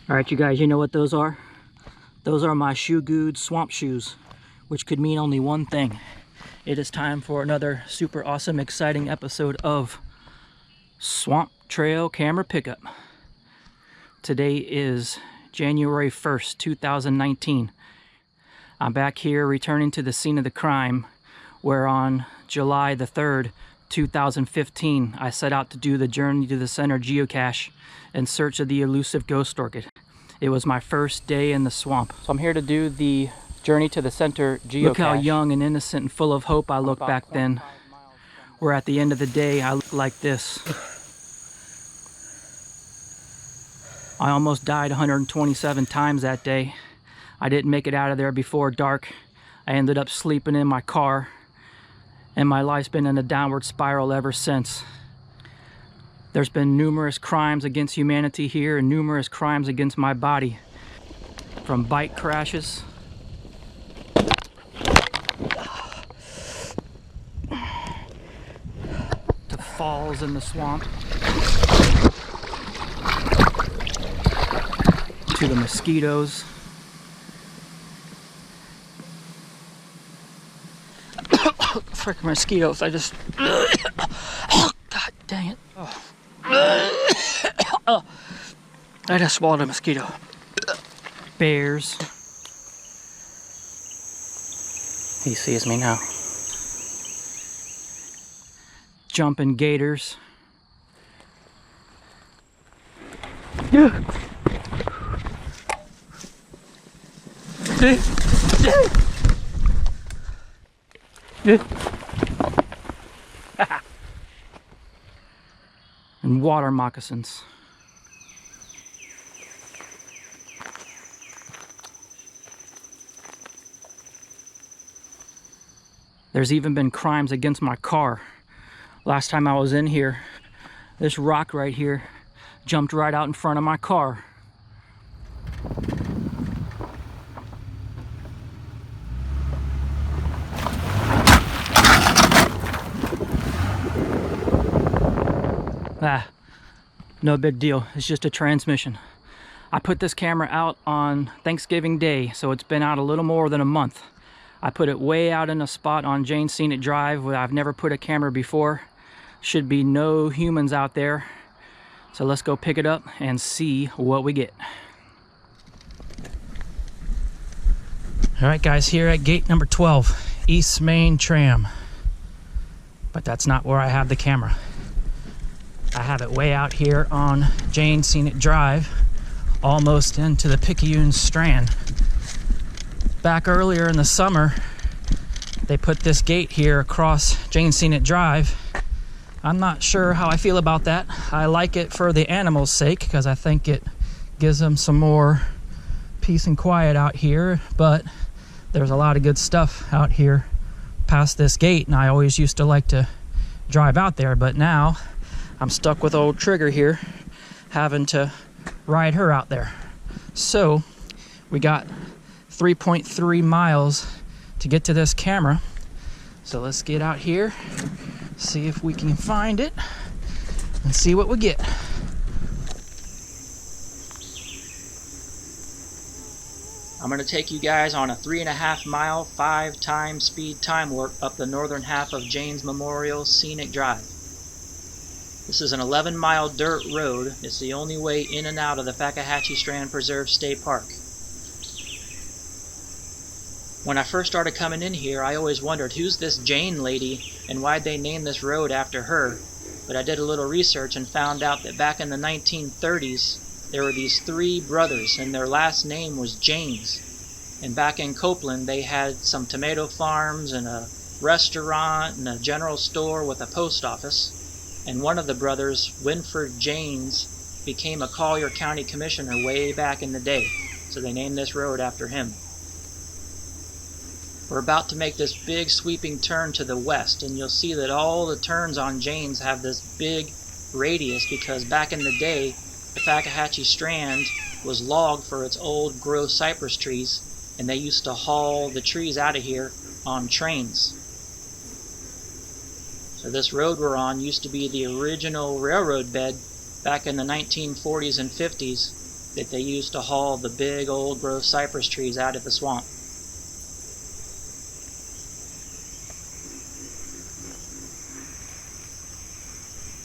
All right, you guys, you know what those are? Those are my Shoe Good swamp shoes, which could mean only one thing. It is time for another super awesome, exciting episode of Swamp Trail Camera Pickup. Today is January 1st, 2019. I'm back here returning to the scene of the crime, where on July the 3rd, 2015, I set out to do the Journey to the Center geocache in search of the elusive ghost orchid. It was my first day in the swamp. So I'm here to do the Journey to the Center geocache. Look how young and innocent and full of hope I looked back then. Where at the end of the day, I look like this. I almost died 127 times that day. I didn't make it out of there before dark. I ended up sleeping in my car, and my life's been in a downward spiral ever since. There's been numerous crimes against humanity here and numerous crimes against my body. From bike crashes, to falls in the swamp, to the mosquitoes. Frick mosquitoes, I just... Oh, God dang it. Oh. I just swallowed a mosquito. Bears. He sees me now. Jumping gators. And water moccasins. There's even been crimes against my car. Last time I was in here, this rock right here jumped right out in front of my car. No big deal, it's just a transmission. I put this camera out on Thanksgiving Day, so it's been out a little more than a month. I put it way out in a spot on Janes Scenic Drive where I've never put a camera before. Should be no humans out there. So let's go pick it up and see what we get. All right guys, here at gate number 12, East Main Tram. But that's not where I have the camera. I have it way out here on Janes Scenic Drive, almost into the Picayune Strand. Back earlier in the summer, they put this gate here across Janes Scenic Drive. I'm not sure how I feel about that. I like it for the animals' sake because I think it gives them some more peace and quiet out here, but there's a lot of good stuff out here past this gate, and I always used to like to drive out there, but now I'm stuck with old Trigger here, having to ride her out there. So we got 3.3 miles to get to this camera. So let's get out here, see if we can find it, and see what we get. I'm gonna take you guys on a 3.5 mile, 5 times speed time warp up the northern half of Janes Memorial Scenic Drive. This is an 11-mile dirt road. It's the only way in and out of the Fakahatchee Strand Preserve State Park. When I first started coming in here, I always wondered, who's this Jane lady and why'd they name this road after her? But I did a little research and found out that back in the 1930s, there were these 3 brothers and their last name was Janes. And back in Copeland, they had some tomato farms and a restaurant and a general store with a post office. And one of the brothers, Winford Janes, became a Collier County Commissioner way back in the day. So they named this road after him. We're about to make this big sweeping turn to the west, and you'll see that all the turns on Janes have this big radius because back in the day, the Fakahatchee Strand was logged for its old growth cypress trees, and they used to haul the trees out of here on trains. So this road we're on used to be the original railroad bed back in the 1940s and 50s, that they used to haul the big old growth cypress trees out of the swamp.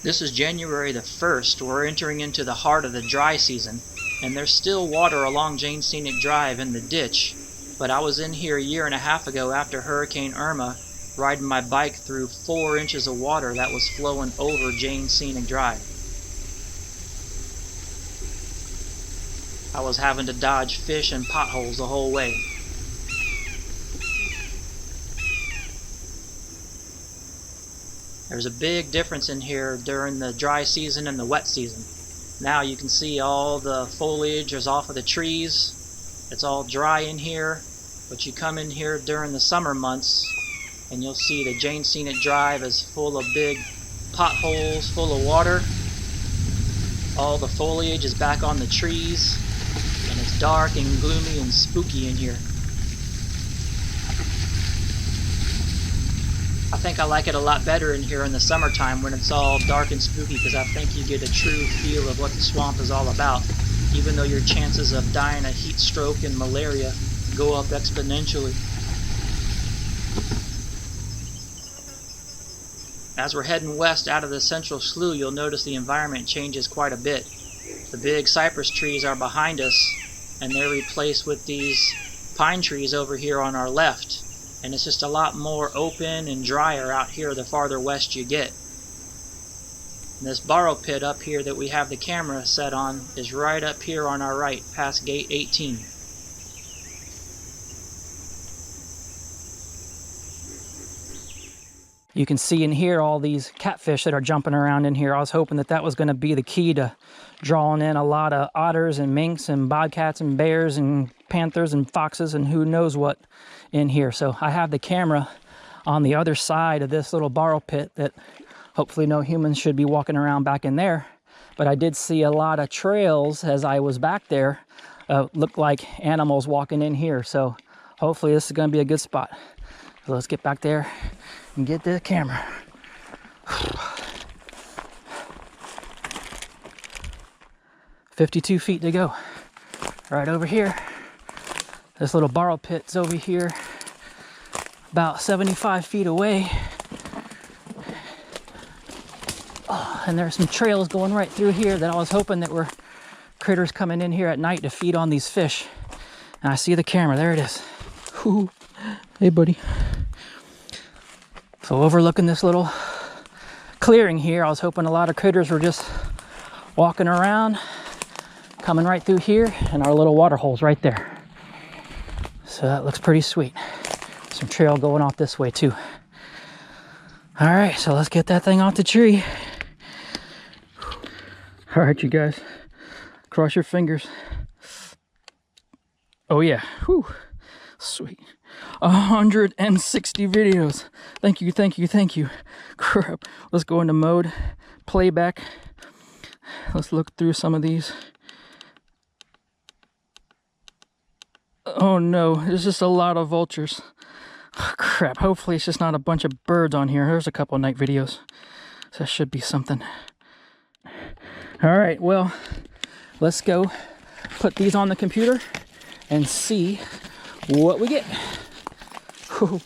This is January the 1st. We're entering into the heart of the dry season, and there's still water along Janes Scenic Drive in the ditch, but I was in here a year and a half ago after Hurricane Irma, riding my bike through 4 inches of water that was flowing over Janes Scenic Drive. I was having to dodge fish and potholes the whole way. There's a big difference in here during the dry season and the wet season. Now you can see all the foliage is off of the trees. It's all dry in here, but you come in here during the summer months and you'll see the Janes Scenic Drive is full of big potholes full of water. All the foliage is back on the trees, and it's dark and gloomy and spooky in here. I think I like it a lot better in here in the summertime when it's all dark and spooky, because I think you get a true feel of what the swamp is all about, even though your chances of dying of heat stroke and malaria go up exponentially. As we're heading west out of the central slough, you'll notice the environment changes quite a bit. The big cypress trees are behind us, and they're replaced with these pine trees over here on our left. And it's just a lot more open and drier out here the farther west you get. And this borrow pit up here that we have the camera set on is right up here on our right, past gate 18. You can see and hear all these catfish that are jumping around in here. I was hoping that that was going to be the key to drawing in a lot of otters and minks and bobcats and bears and panthers and foxes and who knows what in here. So I have the camera on the other side of this little borrow pit that hopefully no humans should be walking around back in there. But I did see a lot of trails as I was back there. Looked like animals walking in here. So hopefully this is going to be a good spot. So let's get back there and get the camera. 52 feet to go. Right over here. This little borrow pit's over here, about 75 feet away. Oh, and there's some trails going right through here that I was hoping that were critters coming in here at night to feed on these fish. And I see the camera, there it is. Ooh. Hey buddy. So overlooking this little clearing here, I was hoping a lot of critters were just walking around, coming right through here, and our little water hole's right there. So that looks pretty sweet. Some trail going off this way too. All right, so let's get that thing off the tree. All right, you guys, cross your fingers. Oh yeah, whew, sweet. 160 videos. Thank you, thank you, thank you. Crap, let's go into mode, playback. Let's look through some of these. Oh no, there's just a lot of vultures. Oh, crap, hopefully it's just not a bunch of birds on here. There's a couple night videos. So that should be something. All right, well, let's go put these on the computer and see what we get. Whew.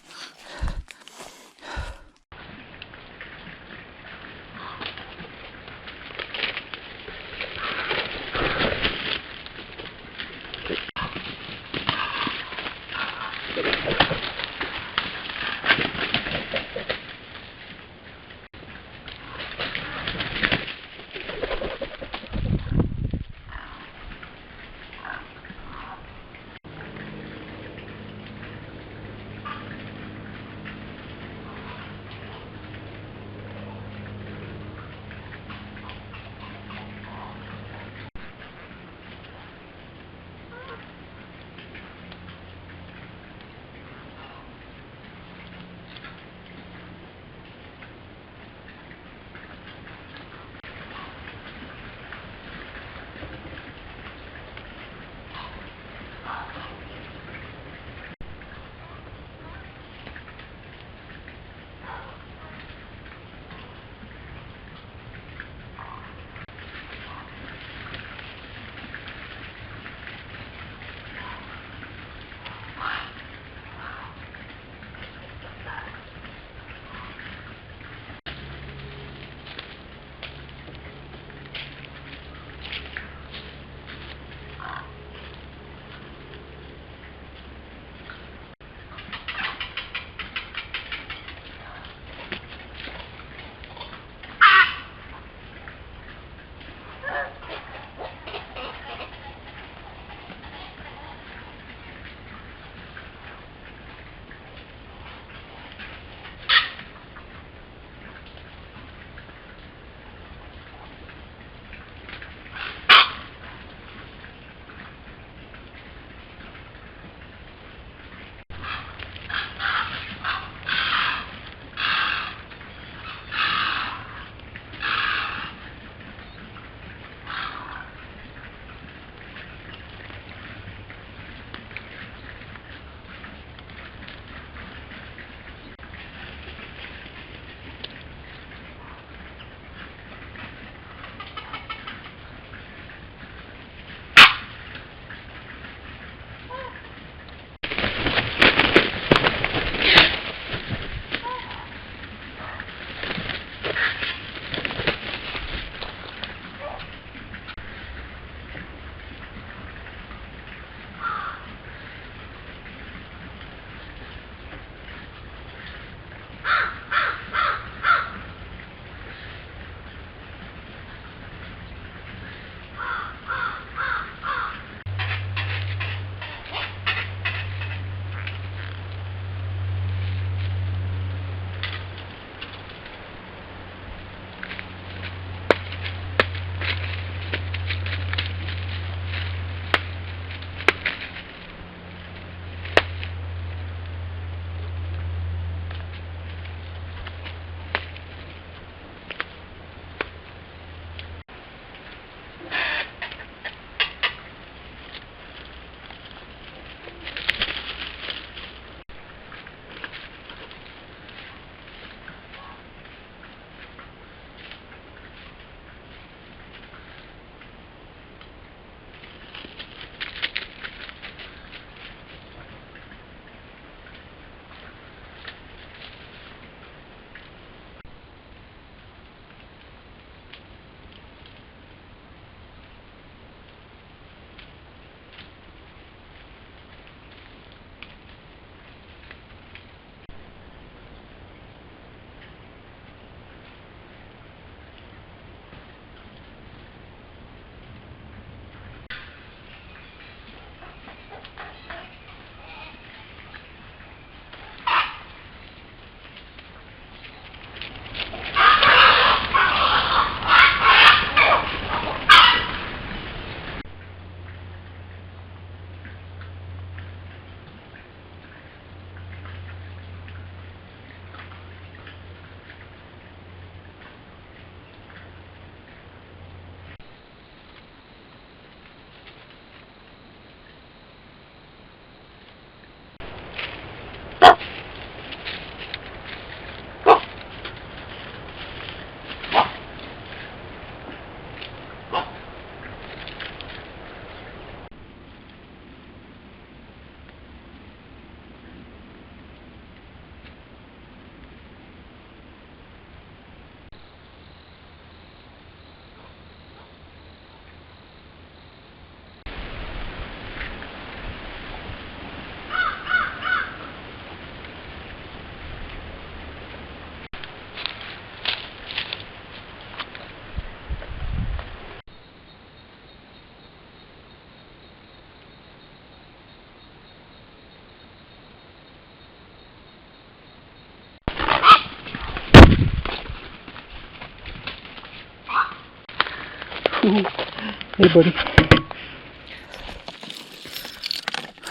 Hey, buddy.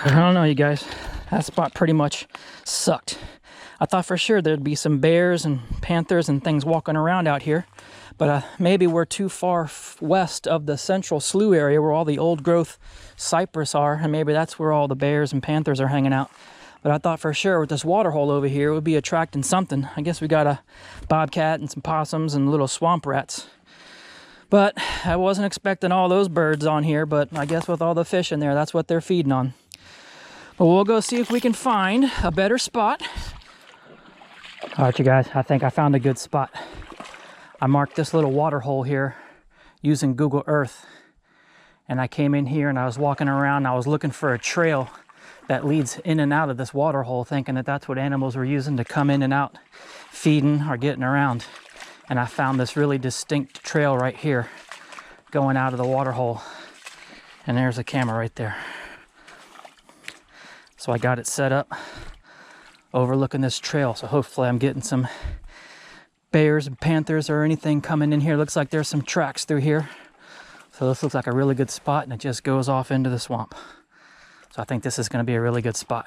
I don't know, you guys. That spot pretty much sucked. I thought for sure there'd be some bears and panthers and things walking around out here, but maybe we're too far west of the central slough area where all the old growth cypress are, and maybe that's where all the bears and panthers are hanging out. But I thought for sure with this water hole over here it would be attracting something. I guess we got a bobcat and some possums and little swamp rats. But I wasn't expecting all those birds on here, but I guess with all the fish in there, that's what they're feeding on. But we'll go see if we can find a better spot. All right, you guys, I think I found a good spot. I marked this little water hole here using Google Earth. And I came in here and I was walking around and I was looking for a trail that leads in and out of this water hole, thinking that that's what animals were using to come in and out, feeding or getting around. And I found this really distinct trail right here going out of the water hole. And there's a camera right there. So I got it set up overlooking this trail. So hopefully I'm getting some bears and panthers or anything coming in here. Looks like there's some tracks through here. So this looks like a really good spot, and it just goes off into the swamp. So I think this is going to be a really good spot.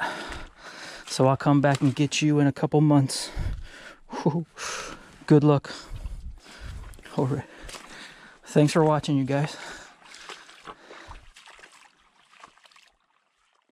So I'll come back and get you in a couple months. Good luck. All right. Thanks for watching, you guys.